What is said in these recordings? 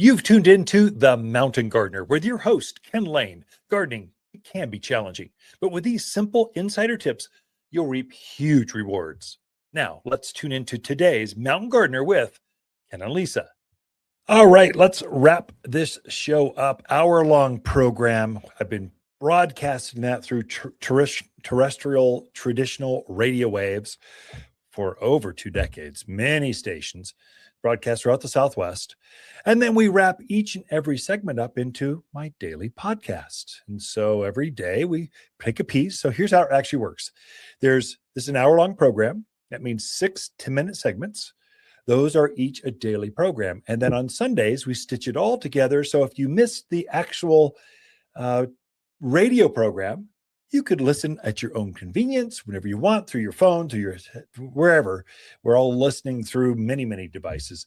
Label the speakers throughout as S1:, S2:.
S1: You've tuned into The Mountain Gardener with your host, Ken Lain. Gardening, it can be challenging, but with these simple insider tips, you'll reap huge rewards. Now, let's tune into today's Mountain Gardener with Ken and Lisa. All right, let's wrap this show up. Hour-long program. I've been broadcasting that through terrestrial traditional radio waves for over 2 decades, many stations, broadcast throughout the Southwest. And then we wrap each and every segment up into my daily podcast. And so every day we pick a piece. So here's how it actually works. This is an hour-long program. That means 6 10-minute segments. Those are each a daily program. And then on Sundays, we stitch it all together. So if you missed the actual radio program, you could listen at your own convenience, whenever you want, through your phone, through your wherever. We're all listening through many, many devices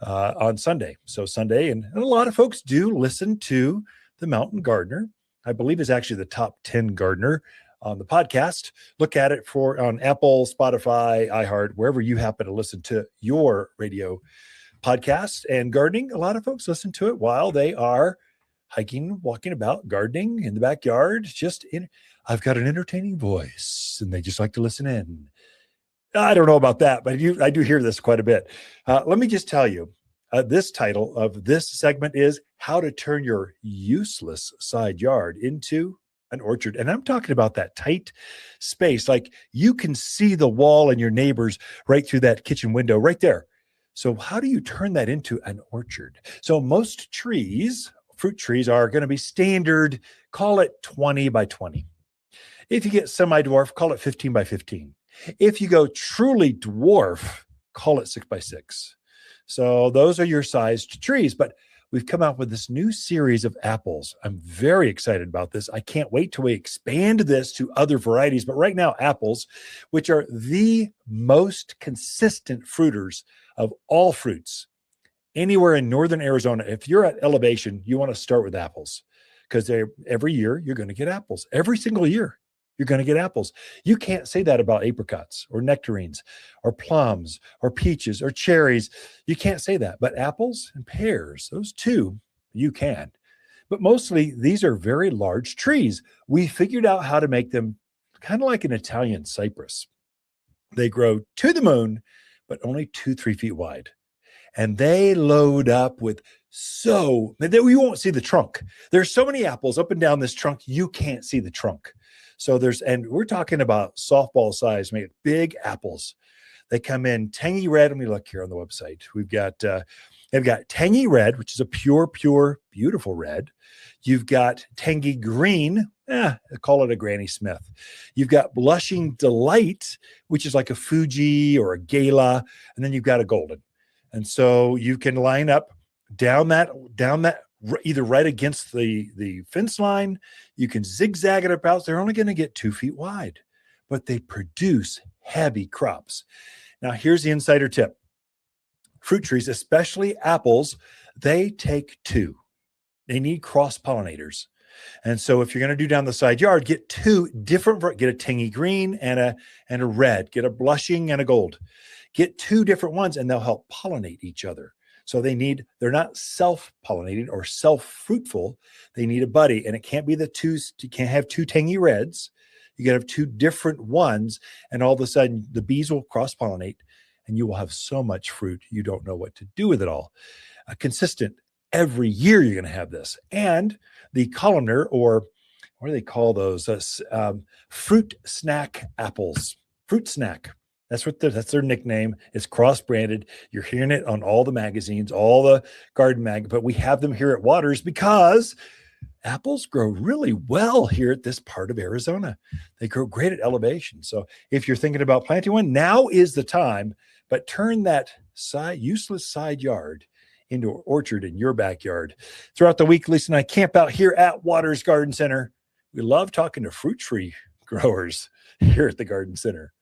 S1: on Sunday. So Sunday, and a lot of folks do listen to The Mountain Gardener. I believe is actually the top 10 gardener on the podcast. Look at it on Apple, Spotify, iHeart, wherever you happen to listen to your radio podcast. And gardening, a lot of folks listen to it while they are hiking, walking about, gardening in the backyard. I've got an entertaining voice, and they just like to listen in. I don't know about that, but I do hear this quite a bit. Let me just tell you, this title of this segment is How to Turn Your Useless Side Yard into an Orchard. And I'm talking about that tight space. Like you can see the wall and your neighbors right through that kitchen window right there. So how do you turn that into an orchard? So most trees, fruit trees, are going to be standard, call it 20 by 20. If you get semi-dwarf, call it 15 by 15. If you go truly dwarf, call it 6 by 6. So those are your sized trees. But we've come out with this new series of apples. I'm very excited about this. I can't wait till we expand this to other varieties. But right now, apples, which are the most consistent fruiters of all fruits, anywhere in northern Arizona, if you're at elevation, you want to start with apples because every year you're going to get apples. Every single year you're going to get apples. You can't say that about apricots or nectarines or plums or peaches or cherries. You can't say that. But apples and pears, those two, you can. But mostly these are very large trees. We figured out how to make them kind of like an Italian cypress. They grow to the moon, but only 2-3 feet wide. And they load up with you won't see the trunk. There's so many apples up and down this trunk, you can't see the trunk. So and we're talking about softball size, made big apples. They come in tangy red. Let me look here on the website. They've got tangy red, which is a pure, beautiful red. You've got tangy green. Call it a Granny Smith. You've got blushing delight, which is like a Fuji or a Gala. And then you've got a golden. And so you can line up down that either right against the fence line. You can zigzag it about. They're only going to get 2 feet wide, but they produce heavy crops. Now, here's the insider tip. Fruit trees, especially apples, they take 2. They need cross-pollinators. And so if you're going to do down the side yard, get 2 different, get a tangy green and a red, get a blushing and a gold. Get 2 different ones and they'll help pollinate each other. So they're not self-pollinating or self-fruitful. They need a buddy, and it can't be you can't have 2 tangy reds. You got to have 2 different ones, and all of a sudden the bees will cross-pollinate, and you will have so much fruit you don't know what to do with it all. Consistent every year you're going to have this. And the columnar, or what do they call those? Fruit snack apples. Fruit snack. That's their nickname. It's cross-branded. You're hearing it on all the magazines, all the garden but we have them here at Waters because apples grow really well here at this part of Arizona. They grow great at elevation. So if you're thinking about planting one, now is the time, but turn that useless side yard into an orchard in your backyard. Throughout the week, Lisa and I camp out here at Waters Garden Center. We love talking to fruit tree growers here at the Garden Center.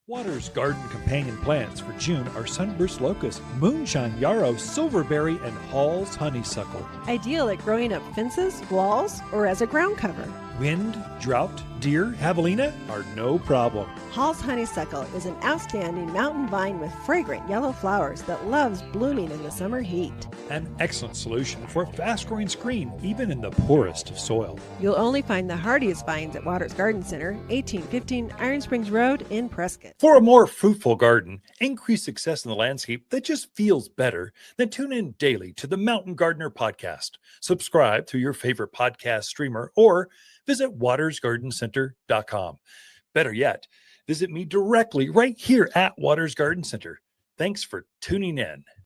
S1: Waters garden companion plants for June are sunburst locust, moonshine yarrow, silverberry, and Hall's honeysuckle.
S2: Ideal at growing up fences, walls, or as a ground cover.
S1: Wind, drought, deer, javelina are no problem.
S2: Hall's honeysuckle is an outstanding mountain vine with fragrant yellow flowers that loves blooming in the summer heat.
S1: An excellent solution for a fast-growing screen, even in the poorest of soil.
S2: You'll only find the hardiest vines at Waters Garden Center, 1815 Iron Springs Road in Prescott.
S1: For a more fruitful garden, increase success in the landscape that just feels better, then tune in daily to the Mountain Gardener podcast. Subscribe through your favorite podcast streamer or visit watersgardencenter.com. Better yet, visit me directly right here at Waters Garden Center. Thanks for tuning in.